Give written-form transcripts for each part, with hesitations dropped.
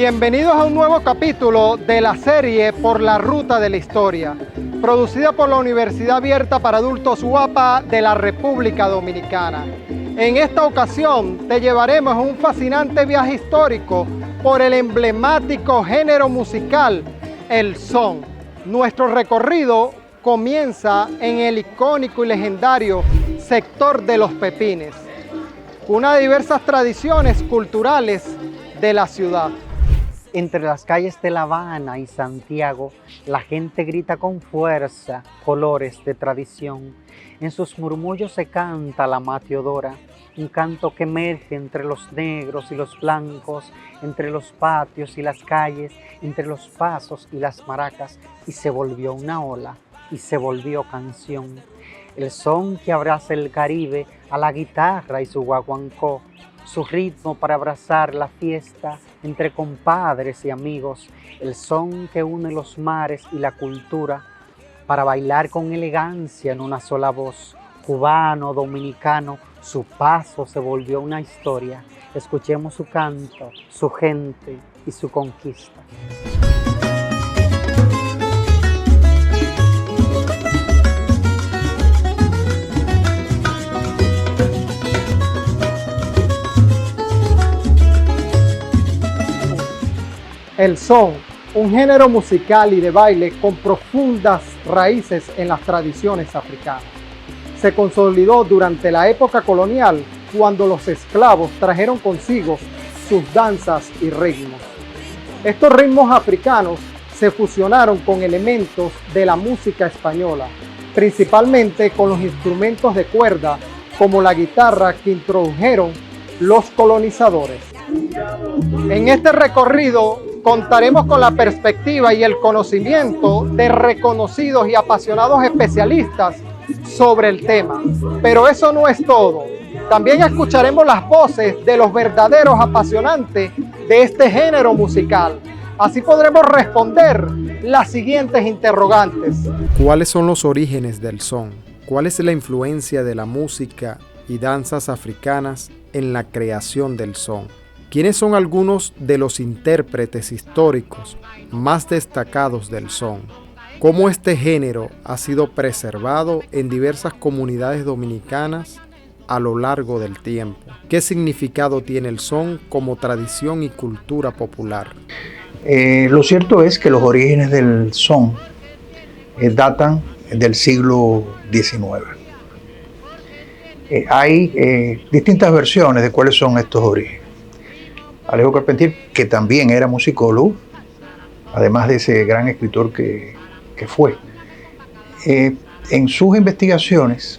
Bienvenidos a un nuevo capítulo de la serie Por la Ruta de la Historia, producida por la Universidad Abierta para Adultos UAPA de la República Dominicana. En esta ocasión te llevaremos a un fascinante viaje histórico por el emblemático género musical, el son. Nuestro recorrido comienza en el icónico y legendario sector de Los Pepines, una de diversas tradiciones culturales de la ciudad. Entre las calles de La Habana y Santiago, la gente grita con fuerza colores de tradición. En sus murmullos se canta la Ma Teodora, un canto que emerge entre los negros y los blancos, entre los patios y las calles, entre los pasos y las maracas, y se volvió una ola, y se volvió canción. El son que abraza el Caribe a la guitarra y su guaguancó, su ritmo para abrazar la fiesta entre compadres y amigos, el son que une los mares y la cultura para bailar con elegancia en una sola voz. Cubano, dominicano, su paso se volvió una historia. Escuchemos su canto, su gente y su conquista. El son, un género musical y de baile con profundas raíces en las tradiciones africanas. Se consolidó durante la época colonial, cuando los esclavos trajeron consigo sus danzas y ritmos. Estos ritmos africanos se fusionaron con elementos de la música española, principalmente con los instrumentos de cuerda como la guitarra que introdujeron los colonizadores. En este recorrido contaremos con la perspectiva y el conocimiento de reconocidos y apasionados especialistas sobre el tema. Pero eso no es todo. También escucharemos las voces de los verdaderos apasionantes de este género musical. Así podremos responder las siguientes interrogantes. ¿Cuáles son los orígenes del son? ¿Cuál es la influencia de la música y danzas africanas en la creación del son? ¿Quiénes son algunos de los intérpretes históricos más destacados del son? ¿Cómo este género ha sido preservado en diversas comunidades dominicanas a lo largo del tiempo? ¿Qué significado tiene el son como tradición y cultura popular? Lo cierto es que los orígenes del son datan del siglo XIX. Hay distintas versiones de cuáles son estos orígenes. Alejo Carpentier, que también era musicólogo, además de ese gran escritor que fue, en sus investigaciones,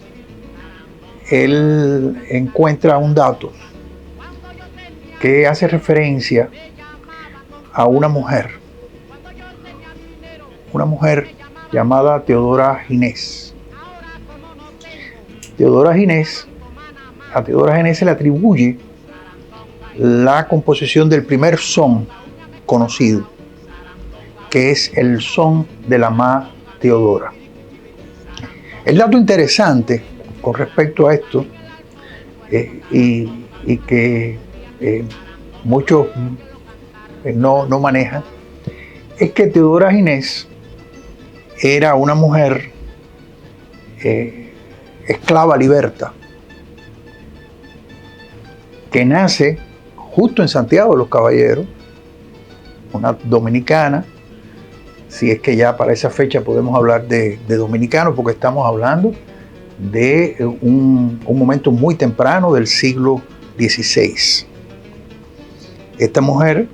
él encuentra un dato que hace referencia a una mujer llamada Teodora Ginés. A Teodora Ginés se le atribuye la composición del primer son conocido, que es el son de la Ma Teodora. El dato interesante con respecto a esto, y que muchos no manejan, es que Teodora Ginés era una mujer esclava liberta, que nace justo en Santiago de los Caballeros, una dominicana. Si es que ya para esa fecha podemos hablar de dominicanos, porque estamos hablando de un momento muy temprano del siglo XVI. Esta mujer,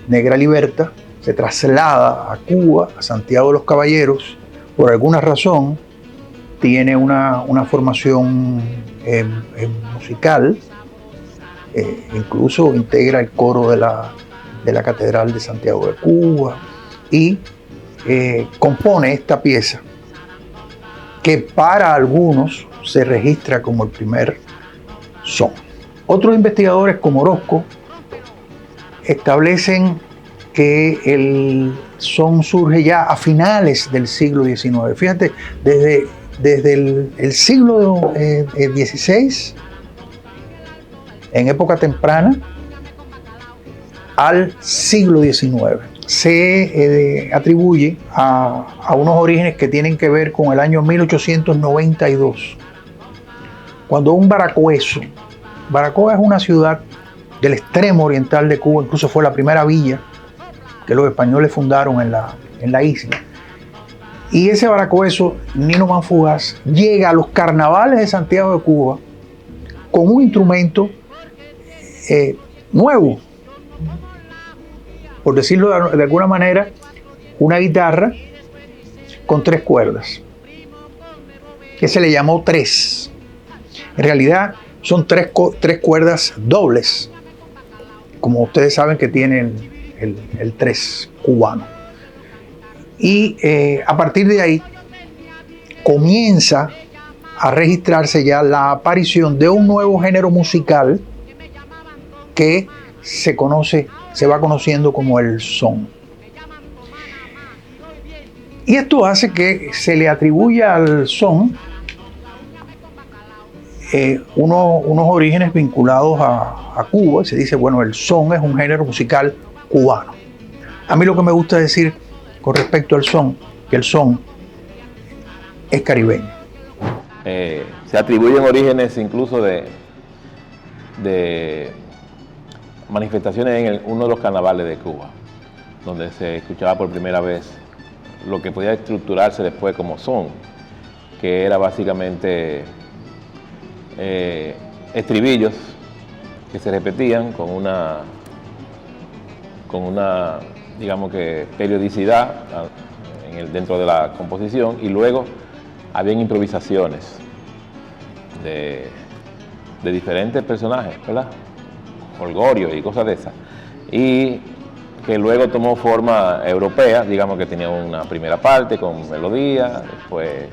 negra liberta, se traslada a Cuba, a Santiago de los Caballeros, por alguna razón tiene una formación musical, incluso integra el coro de la Catedral de Santiago de Cuba y compone esta pieza que para algunos se registra como el primer son. Otros investigadores como Orozco establecen que el son surge ya a finales del siglo XIX. Fíjate, desde el siglo XVI, en época temprana, al siglo XIX. Se atribuye a unos orígenes que tienen que ver con el año 1892, cuando un baracoeso, Baracoa es una ciudad del extremo oriental de Cuba, incluso fue la primera villa que los españoles fundaron en la isla. Y ese baracoeso, Nino Manfugaz, llega a los carnavales de Santiago de Cuba con un instrumento nuevo, por decirlo de alguna manera, una guitarra con 3 cuerdas, que se le llamó tres. En realidad son tres cuerdas dobles, como ustedes saben que tienen el tres cubano. Y a partir de ahí comienza a registrarse ya la aparición de un nuevo género musical que se va conociendo como el son. Y esto hace que se le atribuya al son unos orígenes vinculados a Cuba. Se dice, bueno, el son es un género musical cubano. A mí lo que me gusta decir con respecto al son, que el son es caribeño. Se atribuyen orígenes incluso de manifestaciones en uno de los carnavales de Cuba, donde se escuchaba por primera vez lo que podía estructurarse después como son, que era básicamente estribillos que se repetían con una digamos que periodicidad dentro de la composición, y luego habían improvisaciones de diferentes personajes, ¿verdad? Holgorio y cosas de esas, y que luego tomó forma europea, digamos que tenía una primera parte con melodía, después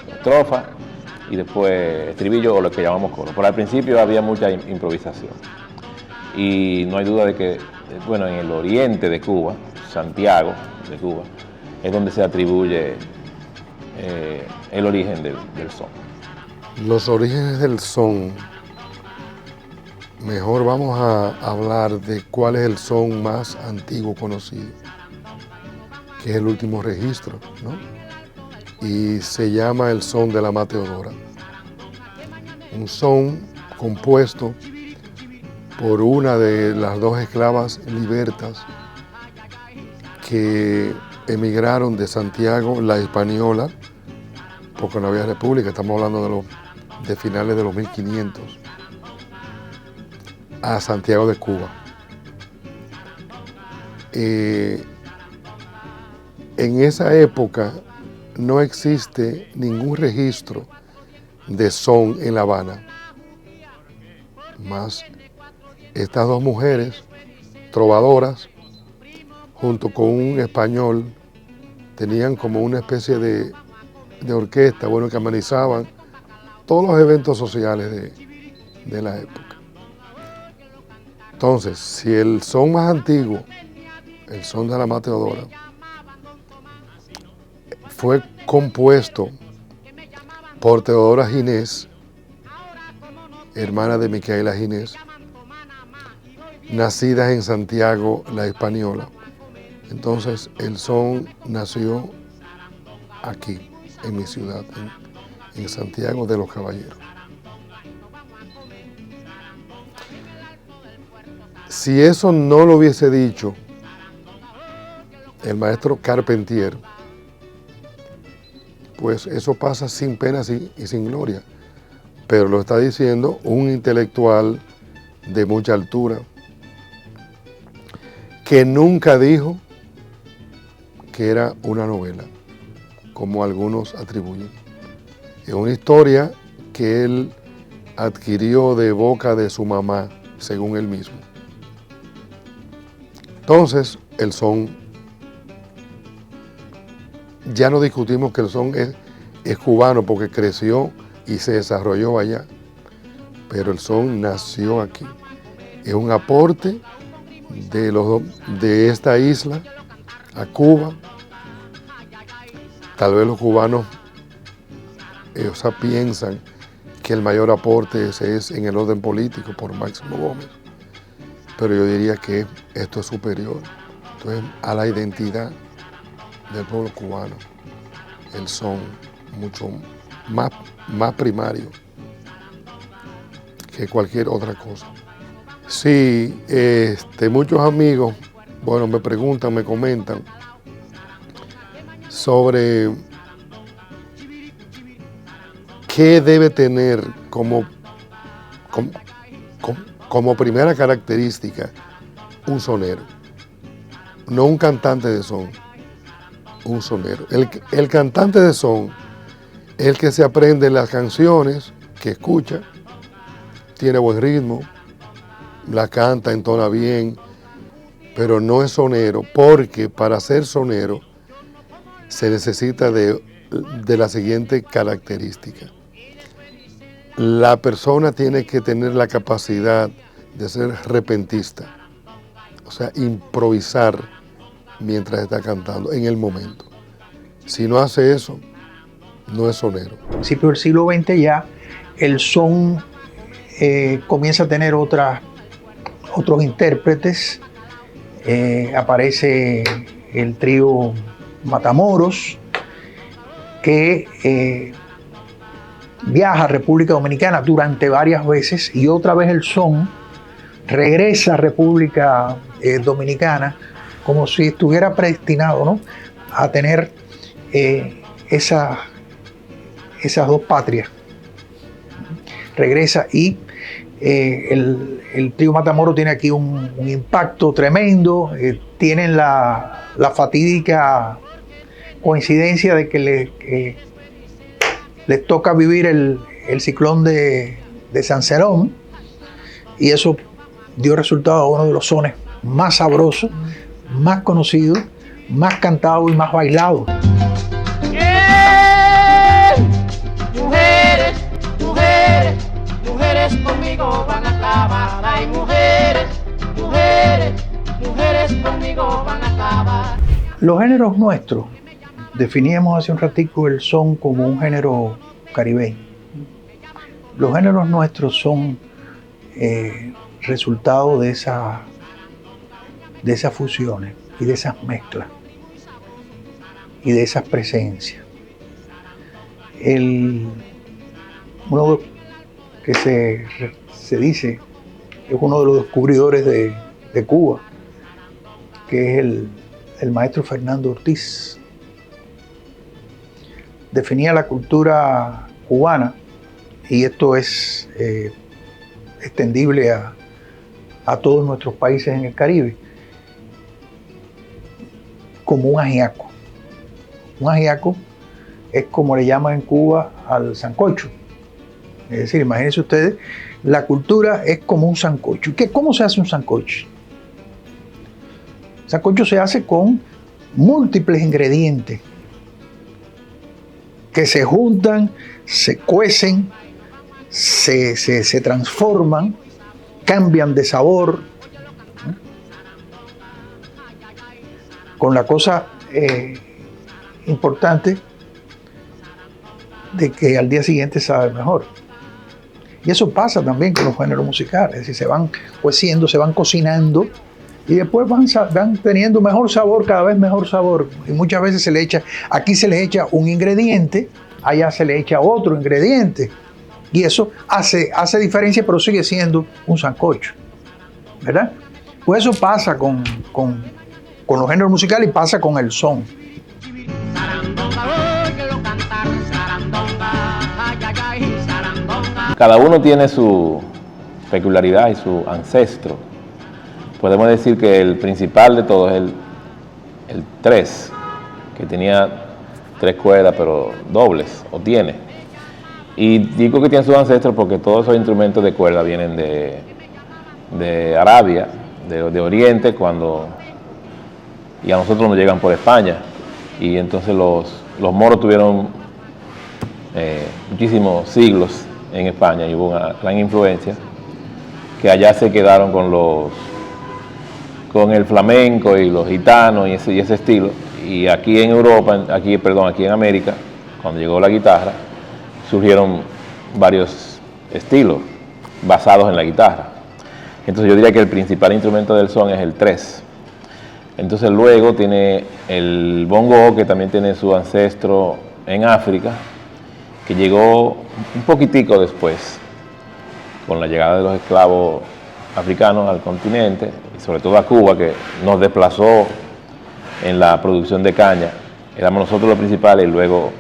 estrofa y después estribillo o lo que llamamos coro. Pero al principio había mucha improvisación, y no hay duda de que, bueno, en el oriente de Cuba, Santiago de Cuba, es donde se atribuye el origen del son. Los orígenes del son, mejor vamos a hablar de cuál es el son más antiguo conocido, que es el último registro, ¿no? Y se llama el son de la mateodora. Un son compuesto por una de las 2 esclavas libertas que emigraron de Santiago, la Hispaniola, porque no había república, estamos hablando de finales de los 1500, a Santiago de Cuba. En esa época no existe ningún registro de son en La Habana, más estas 2 mujeres trovadoras junto con un español tenían como una especie de orquesta, bueno, que amenizaban todos los eventos sociales de la época. Entonces, si el son más antiguo, el son de la mateodora, fue compuesto por Teodora Ginés, hermana de Micaela Ginés, nacida en Santiago, la Hispaniola. Entonces, el son nació aquí, en mi ciudad, en Santiago de los Caballeros. Si eso no lo hubiese dicho el maestro Carpentier, pues eso pasa sin pena y sin gloria. Pero lo está diciendo un intelectual de mucha altura, que nunca dijo que era una novela, como algunos atribuyen. Es una historia que él adquirió de boca de su mamá, según él mismo. Entonces, el son, ya no discutimos que el son es cubano porque creció y se desarrolló allá, pero el son nació aquí. Es un aporte de esta isla a Cuba. Tal vez los cubanos piensan que el mayor aporte ese es en el orden político por Máximo Gómez, pero yo diría que esto es superior. Entonces, a la identidad del pueblo cubano, el son mucho más primario que cualquier otra cosa. Sí, muchos amigos, bueno, me preguntan, me comentan sobre qué debe tener como primera característica un sonero. No un cantante de son, un sonero. El cantante de son es el que se aprende las canciones, que escucha, tiene buen ritmo, la canta, entona bien, pero no es sonero, porque para ser sonero se necesita de la siguiente característica. La persona tiene que tener la capacidad de ser repentista, o sea, improvisar mientras está cantando, en el momento. Si no hace eso, no es sonero. A principios del siglo XX ya el son comienza a tener otros intérpretes. Aparece el trío Matamoros, que viaja a República Dominicana durante varias veces, y otra vez el son regresa a República Dominicana como si estuviera predestinado, ¿no?, a tener esas dos patrias. Regresa y el trío Matamoros tiene aquí un impacto tremendo. Tienen la fatídica coincidencia de que les toca vivir el ciclón de San Celón, y eso dio resultado a uno de los sones más sabrosos, más conocidos, más cantados y más bailados. Mujeres, mujeres, mujeres conmigo van a acabar. Ay, mujeres, mujeres, mujeres conmigo van a acabar. Los géneros nuestros, definíamos hace un ratico el son como un género caribeño. Los géneros nuestros son resultado de esas fusiones y de esas mezclas y de esas presencias. Uno que se dice es uno de los descubridores de Cuba, que es el maestro Fernando Ortiz. Definía la cultura cubana, y esto es extendible a todos nuestros países en el Caribe, como un ajiaco. Un ajiaco es como le llaman en Cuba al sancocho. Es decir, imagínense ustedes, la cultura es como un sancocho. ¿Cómo se hace un sancocho? El sancocho se hace con múltiples ingredientes que se juntan, se cuecen, se transforman, cambian de sabor, con la cosa importante de que al día siguiente sabe mejor. Y eso pasa también con los géneros musicales, es decir, se van cueciendo, se van cocinando, y después van teniendo mejor sabor, cada vez mejor sabor. Y muchas veces aquí se le echa un ingrediente, allá se le echa otro ingrediente, y eso hace diferencia, pero sigue siendo un sancocho, ¿verdad? Pues eso pasa con los géneros musicales y pasa con el son. Cada uno tiene su peculiaridad y su ancestro. Podemos decir que el principal de todos es el 3, que tenía 3 cuerdas, pero dobles, o tiene. Y digo que tiene sus ancestros porque todos esos instrumentos de cuerda vienen de Arabia, de Oriente, y a nosotros nos llegan por España. Y entonces los moros tuvieron muchísimos siglos en España, y hubo una gran influencia, que allá se quedaron con el flamenco y los gitanos y ese estilo. Y aquí en Europa, aquí en América, cuando llegó la guitarra, surgieron varios estilos basados en la guitarra. Entonces yo diría que el principal instrumento del son es el 3. Entonces luego tiene el bongo, que también tiene su ancestro en África, que llegó un poquitico después, con la llegada de los esclavos africanos al continente, y sobre todo a Cuba, que nos desplazó en la producción de caña. Éramos nosotros los principales y luego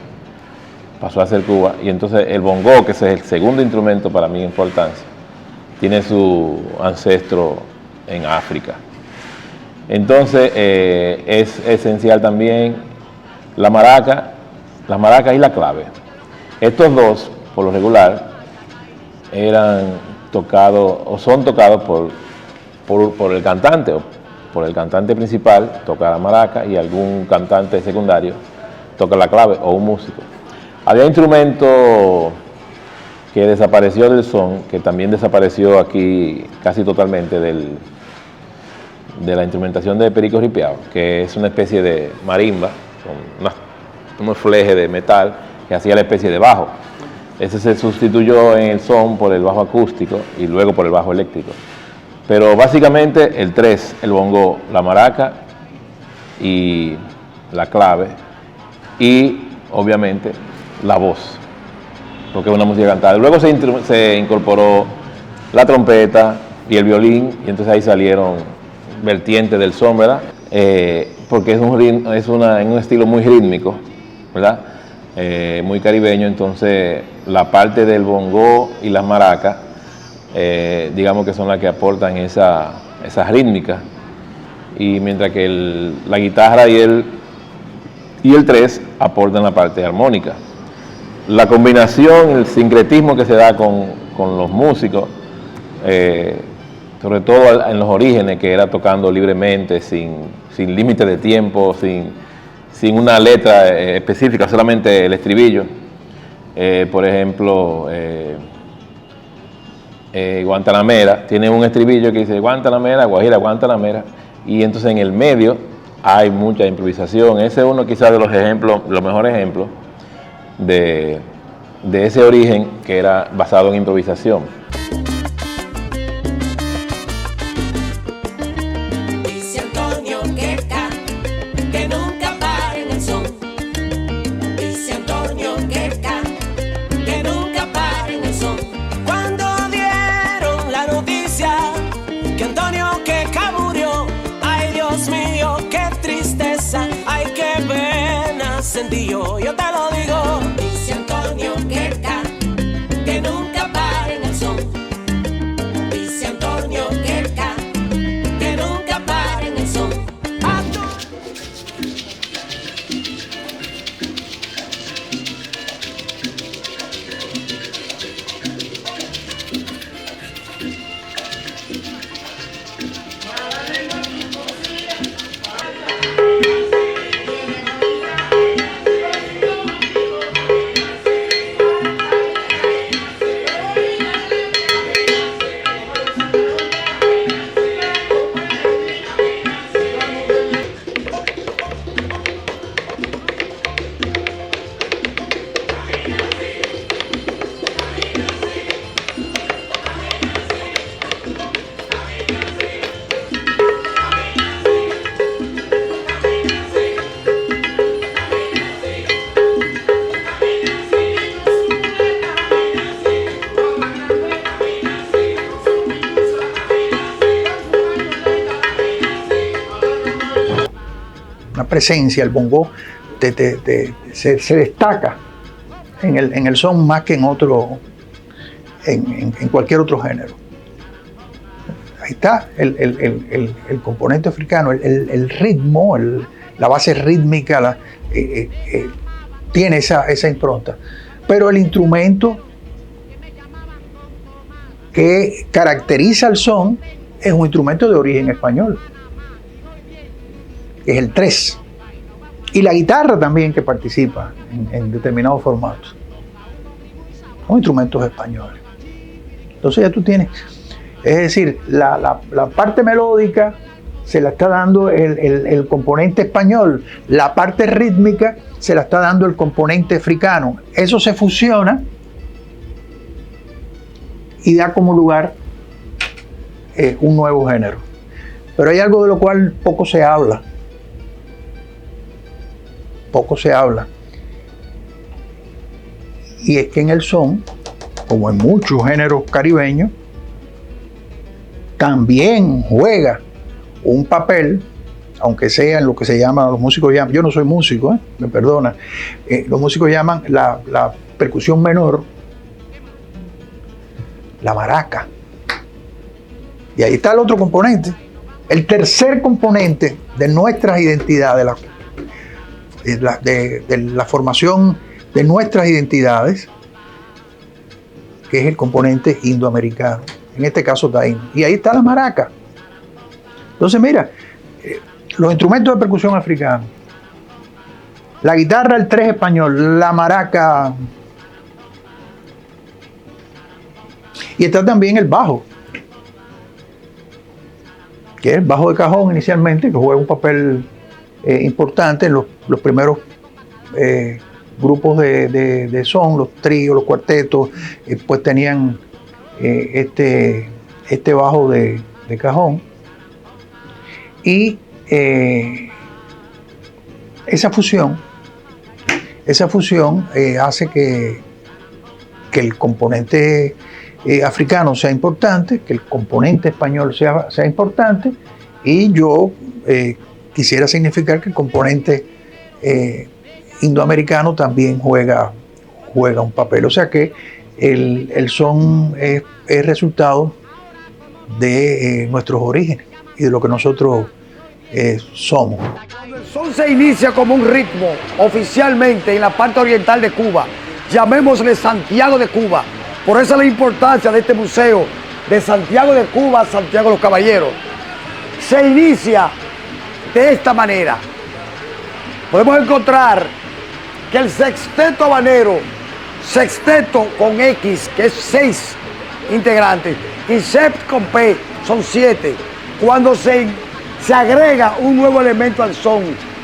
pasó a ser Cuba. Y entonces el bongo, que ese es el segundo instrumento para mí de importancia, tiene su ancestro en África. Entonces es esencial también la maraca y la clave. Estos dos, por lo regular, eran tocados o son tocados por el cantante, o por el cantante principal toca la maraca y algún cantante secundario toca la clave, o un músico. Había instrumento que desapareció del son, que también desapareció aquí casi totalmente de la instrumentación de Perico Ripiao, que es una especie de marimba con unos flejes de metal que hacía la especie de bajo. Ese se sustituyó en el son por el bajo acústico y luego por el bajo eléctrico. Pero básicamente el 3, el bongo, la maraca y la clave, y obviamente la voz, porque es una música cantada. Luego se incorporó la trompeta y el violín, y entonces ahí salieron vertientes del son, ¿verdad? Porque es en un estilo muy rítmico, ¿verdad? Muy caribeño. Entonces la parte del bongo y las maracas, digamos que son las que aportan esa rítmica, y mientras que la guitarra y el 3 aportan la parte armónica. La combinación, el sincretismo que se da con los músicos, sobre todo en los orígenes, que era tocando libremente, sin límite de tiempo, sin una letra específica, solamente el estribillo. Por ejemplo, Guantanamera tiene un estribillo que dice Guantanamera, Guajira, Guantanamera, y entonces en el medio hay mucha improvisación. Ese es uno quizás de los ejemplos, los mejores ejemplos de ese origen que era basado en improvisación. Yo te lo digo, dice Antonio Queca, que nunca pare en el son. Dice Antonio Queca, que nunca pare en el son. Presencia, el bongo se destaca en el son más que en cualquier otro género. Ahí está el componente africano, el ritmo, la base rítmica, tiene esa impronta. Pero el instrumento que caracteriza el son es un instrumento de origen español, que es el 3. Y la guitarra también, que participa en determinados formatos. Son instrumentos españoles. Entonces ya tú tienes, es decir, la parte melódica se la está dando el componente español, la parte rítmica se la está dando el componente africano. Eso se fusiona y da como lugar un nuevo género. Pero hay algo de lo cual poco se habla. Poco se habla. Y es que en el son, como en muchos géneros caribeños, también juega un papel, aunque sea en lo que se llama, los músicos llaman, yo no soy músico, me perdona, los músicos llaman la percusión menor, la maraca. Y ahí está el otro componente, el tercer componente de nuestras identidades, de la formación de nuestras identidades, que es el componente indoamericano, en este caso taíno. Y ahí está la maraca. Entonces mira, los instrumentos de percusión africanos, la guitarra, el tres español, la maraca, y está también el bajo, que es el bajo de cajón inicialmente, que juega un papel importante en los primeros grupos de son, los tríos, los cuartetos, pues tenían este bajo de cajón. Y esa fusión hace que el componente africano sea importante, que el componente español sea importante, y yo quisiera significar que el componente indoamericano también juega un papel. O sea que el son es resultado de nuestros orígenes y de lo que nosotros somos. El son se inicia como un ritmo oficialmente en la parte oriental de Cuba, llamémosle Santiago de Cuba. Por eso la importancia de este museo de Santiago de Cuba, Santiago de los Caballeros. Se inicia de esta manera. Podemos encontrar que el sexteto habanero, sexteto con X, que es 6 integrantes, y sept con P, son 7. Cuando se agrega un nuevo elemento al son,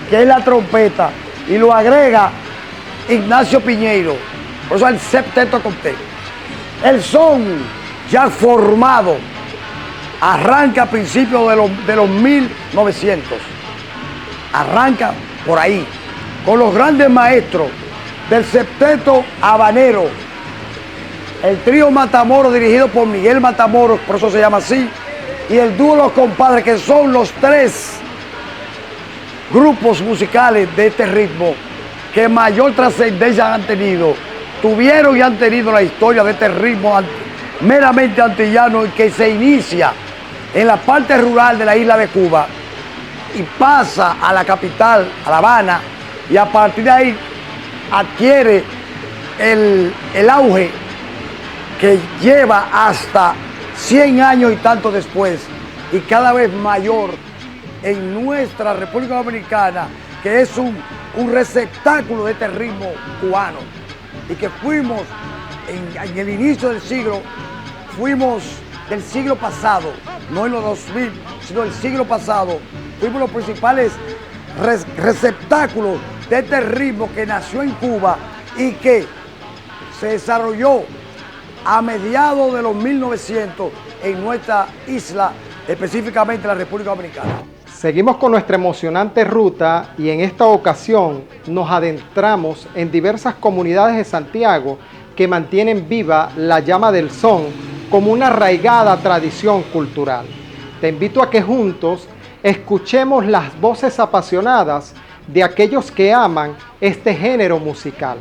que es la trompeta, y lo agrega Ignacio Piñeiro, por eso el septeto con T. El son ya formado arranca a principios de los 1900. Arranca por ahí, con los grandes maestros del septeto habanero, el trío Matamoros dirigido por Miguel Matamoros, por eso se llama así, y el dúo Los Compadres, que son los 3 grupos musicales de este ritmo que mayor trascendencia han tenido, tuvieron y han tenido la historia de este ritmo meramente antillano, y que se inicia en la parte rural de la isla de Cuba y pasa a la capital, a La Habana, y a partir de ahí adquiere el auge que lleva hasta 100 años y tanto después, y cada vez mayor en nuestra República Dominicana, que es un receptáculo de este ritmo cubano, y que fuimos en el inicio del siglo, fuimos del siglo pasado, no en los 2000, sino del siglo pasado, fuimos los principales receptáculos de este ritmo que nació en Cuba y que se desarrolló a mediados de los 1900 en nuestra isla, específicamente la República Dominicana. Seguimos con nuestra emocionante ruta y en esta ocasión nos adentramos en diversas comunidades de Santiago que mantienen viva la llama del son como una arraigada tradición cultural. Te invito a que juntos escuchemos las voces apasionadas de aquellos que aman este género musical.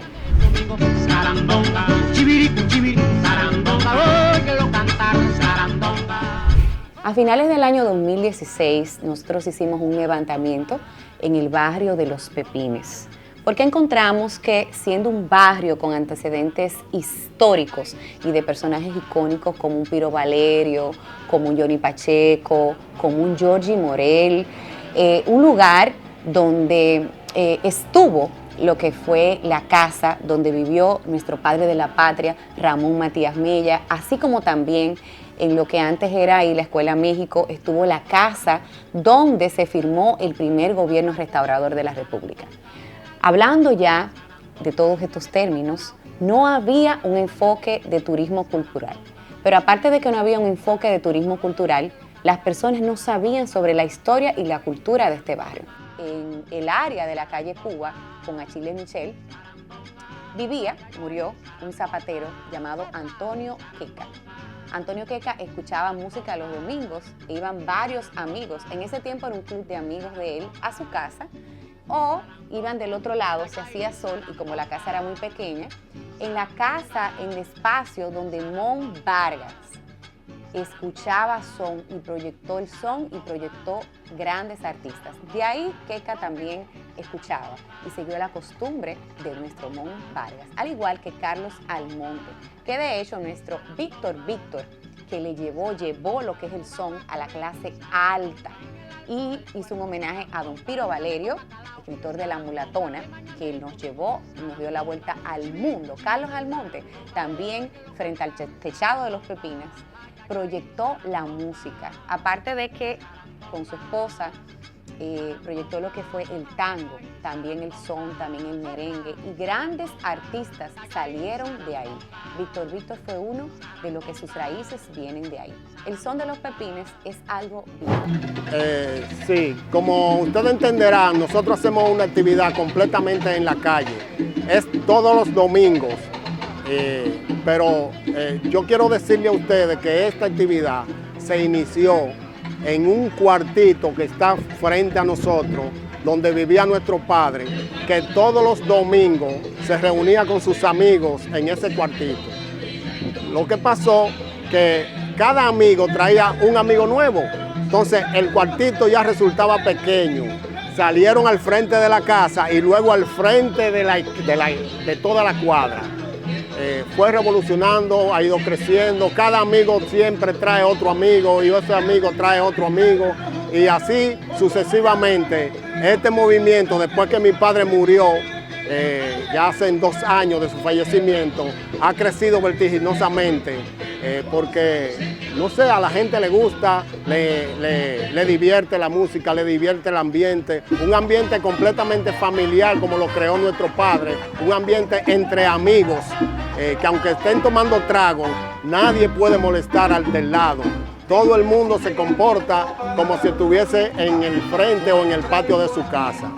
A finales del año 2016, nosotros hicimos un levantamiento en el barrio de Los Pepines, porque encontramos que, siendo un barrio con antecedentes históricos y de personajes icónicos como un Piro Valerio, como un Johnny Pacheco, como un Georgie Morel, un lugar donde estuvo lo que fue la casa donde vivió nuestro padre de la patria, Ramón Matías Mella, así como también en lo que antes era ahí la Escuela México, estuvo la casa donde se firmó el primer gobierno restaurador de la República. Hablando ya de todos estos términos, no había un enfoque de turismo cultural. Pero aparte de que no había un enfoque de turismo cultural, las personas no sabían sobre la historia y la cultura de este barrio. En el área de la calle Cuba, con Achille Michel, murió un zapatero llamado Antonio Queca. Antonio Queca escuchaba música los domingos, e iban varios amigos, en ese tiempo era un club de amigos de él, a su casa, o iban del otro lado, se hacía sol y como la casa era muy pequeña, en la casa, en el espacio donde Mon Vargas escuchaba son y proyectó el son y proyectó grandes artistas. De ahí Queca también escuchaba y siguió la costumbre de nuestro Mon Vargas, al igual que Carlos Almonte, que de hecho nuestro Víctor, que le llevó lo que es el son a la clase alta y hizo un homenaje a don Piro Valerio, escritor de La Mulatona, que nos llevó y nos dio la vuelta al mundo. Carlos Almonte también frente al techado de los Pepines proyectó la música, aparte de que con su esposa proyectó lo que fue el tango, también el son, también el merengue, y grandes artistas salieron de ahí. Víctor fue uno de los que sus raíces vienen de ahí. El son de los Pepines es algo vivo. Sí, como ustedes entenderán, nosotros hacemos una actividad completamente en la calle. Es todos los domingos. Pero yo quiero decirle a ustedes que esta actividad se inició en un cuartito que está frente a nosotros, donde vivía nuestro padre, que todos los domingos se reunía con sus amigos en ese cuartito. Lo que pasó que cada amigo traía un amigo nuevo, entonces el cuartito ya resultaba pequeño. Salieron al frente de la casa y luego al frente de toda la cuadra. Fue revolucionando, ha ido creciendo, cada amigo siempre trae otro amigo y ese amigo trae otro amigo y así sucesivamente. Este movimiento, después que mi padre murió, ya hace 2 años de su fallecimiento, ha crecido vertiginosamente porque, no sé, a la gente le gusta, le divierte la música, le divierte el ambiente, un ambiente completamente familiar como lo creó nuestro padre, un ambiente entre amigos, que aunque estén tomando trago, nadie puede molestar al del lado. Todo el mundo se comporta como si estuviese en el frente o en el patio de su casa.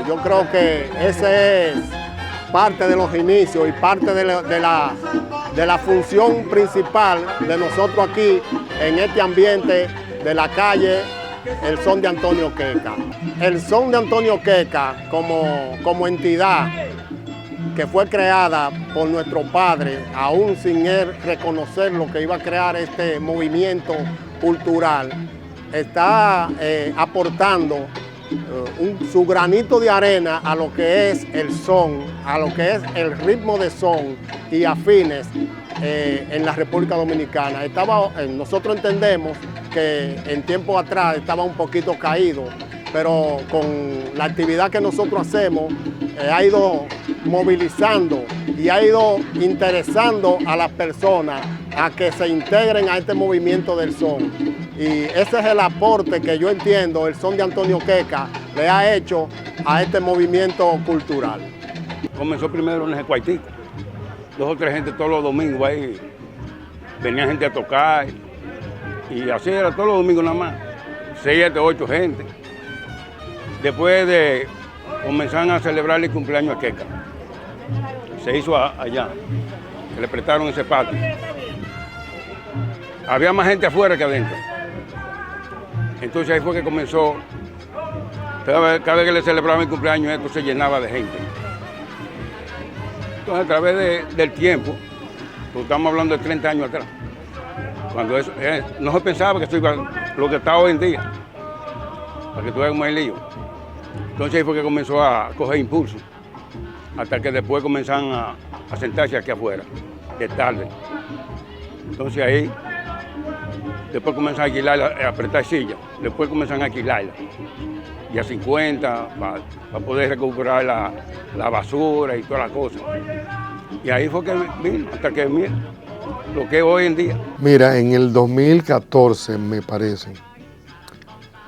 Yo creo que ese es parte de los inicios y parte de la función principal de nosotros aquí en este ambiente de la calle, el son de Antonio Queca. El son de Antonio Queca como entidad que fue creada por nuestro padre, aún sin él reconocer lo que iba a crear este movimiento cultural, está aportando su granito de arena a lo que es el son, a lo que es el ritmo de son y afines en la República Dominicana. Nosotros entendemos que en tiempo atrás estaba un poquito caído, pero con la actividad que nosotros hacemos ha ido movilizando y ha ido interesando a las personas a que se integren a este movimiento del son. Y ese es el aporte que yo entiendo el son de Antonio Queca le ha hecho a este movimiento cultural. Comenzó primero en el Cuartico, 2 o 3 gente todos los domingos ahí, venía gente a tocar y así era todos los domingos nada más, 6, 7, 8 gente. Después de comenzaron a celebrar el cumpleaños a Queca, se hizo allá, que le prestaron ese patio. Había más gente afuera que adentro. Entonces ahí fue que comenzó, cada vez que le celebraban el cumpleaños esto se llenaba de gente. Entonces a través del tiempo, pues estamos hablando de 30 años atrás, cuando eso, no se pensaba que esto iba lo que está hoy en día, para que tú veas cómo es el lío. Entonces ahí fue que comenzó a coger impulso, hasta que después comenzaron a sentarse aquí afuera, de tarde. Entonces ahí, después comenzaron a alquilar, a apretar sillas, después comenzaron a alquilarla, y a 50, para poder recuperar la basura y todas las cosas. Y ahí fue que vino, hasta que mira, lo que es hoy en día. Mira, en el 2014, me parece,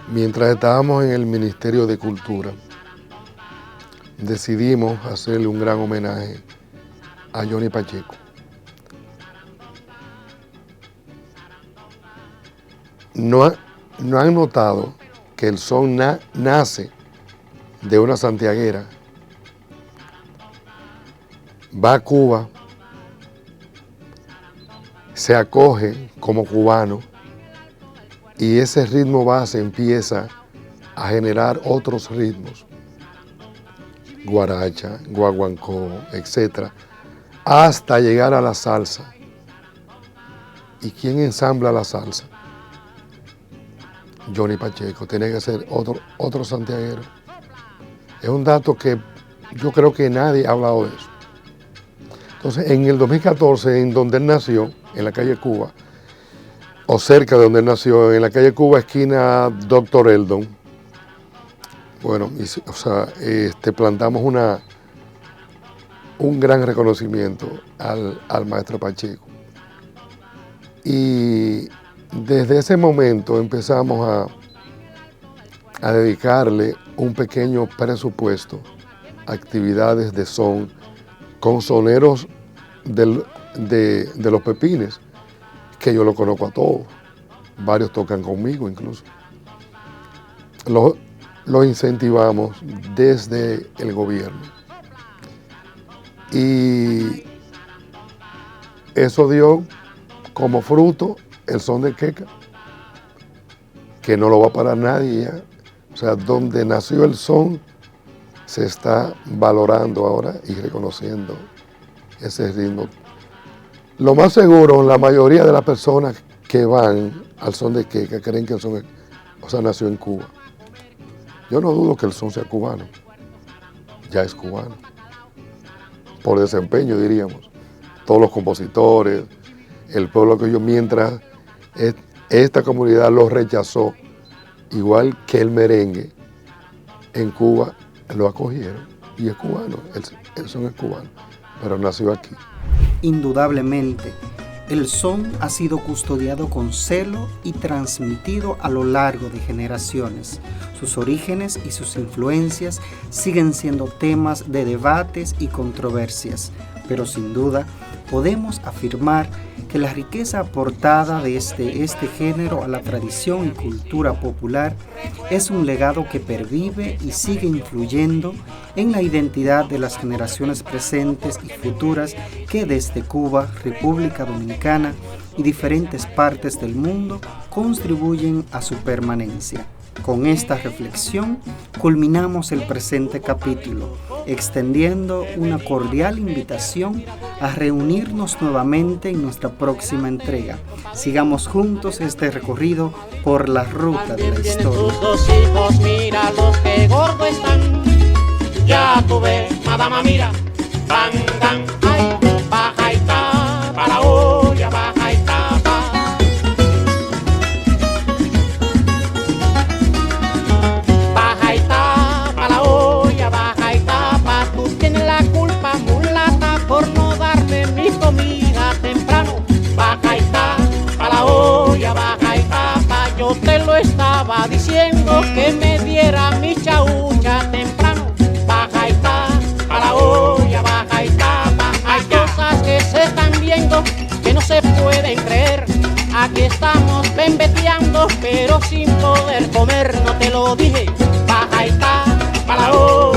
mientras estábamos en el Ministerio de Cultura, decidimos hacerle un gran homenaje a Johnny Pacheco. no han notado que el son nace de una santiaguera, va a Cuba, se acoge como cubano y ese ritmo base empieza a generar otros ritmos, guaracha, guaguancó, etc., hasta llegar a la salsa. ¿Y quién ensambla la salsa? Johnny Pacheco, tiene que ser otro santiaguero. Es un dato que yo creo que nadie ha hablado de eso. Entonces, en el 2014, en donde él nació, en la calle Cuba, o cerca de donde él nació, en la calle Cuba, esquina Dr. Eldon, bueno, plantamos un gran reconocimiento al maestro Pacheco. Y desde ese momento empezamos a dedicarle un pequeño presupuesto a actividades de son con soneros de los Pepines, que yo lo conozco a todos. Varios tocan conmigo incluso. Lo incentivamos desde el gobierno. Y eso dio como fruto el son de queca, que no lo va a parar nadie ya. O sea, donde nació el son, se está valorando ahora y reconociendo ese ritmo. Lo más seguro, la mayoría de las personas que van al son de queca creen que el son nació en Cuba. Yo no dudo que el son sea cubano, ya es cubano, por desempeño diríamos. Todos los compositores, el pueblo que mientras esta comunidad lo rechazó, igual que el merengue, en Cuba lo acogieron y es cubano, el son es cubano, pero nació aquí. Indudablemente, el son ha sido custodiado con celo y transmitido a lo largo de generaciones. Sus orígenes y sus influencias siguen siendo temas de debates y controversias, pero sin duda podemos afirmar que la riqueza aportada de este género a la tradición y cultura popular es un legado que pervive y sigue influyendo en la identidad de las generaciones presentes y futuras que desde Cuba, República Dominicana y diferentes partes del mundo contribuyen a su permanencia. Con esta reflexión culminamos el presente capítulo, extendiendo una cordial invitación a reunirnos nuevamente en nuestra próxima entrega. Sigamos juntos este recorrido por la ruta de la historia. Tus dos hijos, míralos que gordo están. Ya tú ves, madama, mira, van, dan, ay, baja y tapa la olla, baja y tapa. Baja y tapa la olla, baja y tapa. Tú tienes la culpa, mulata, por no darme mi comida temprano. Baja y tapa la olla, baja y tapa. Yo te lo estaba diciendo que me diera mi chaucha temprano. Baja y tapa la olla, baja y tapa. Hay cosas que se están viendo que no se pueden creer. Aquí estamos bembeteando pero sin poder comer. No te lo dije. Baja y tapa la olla.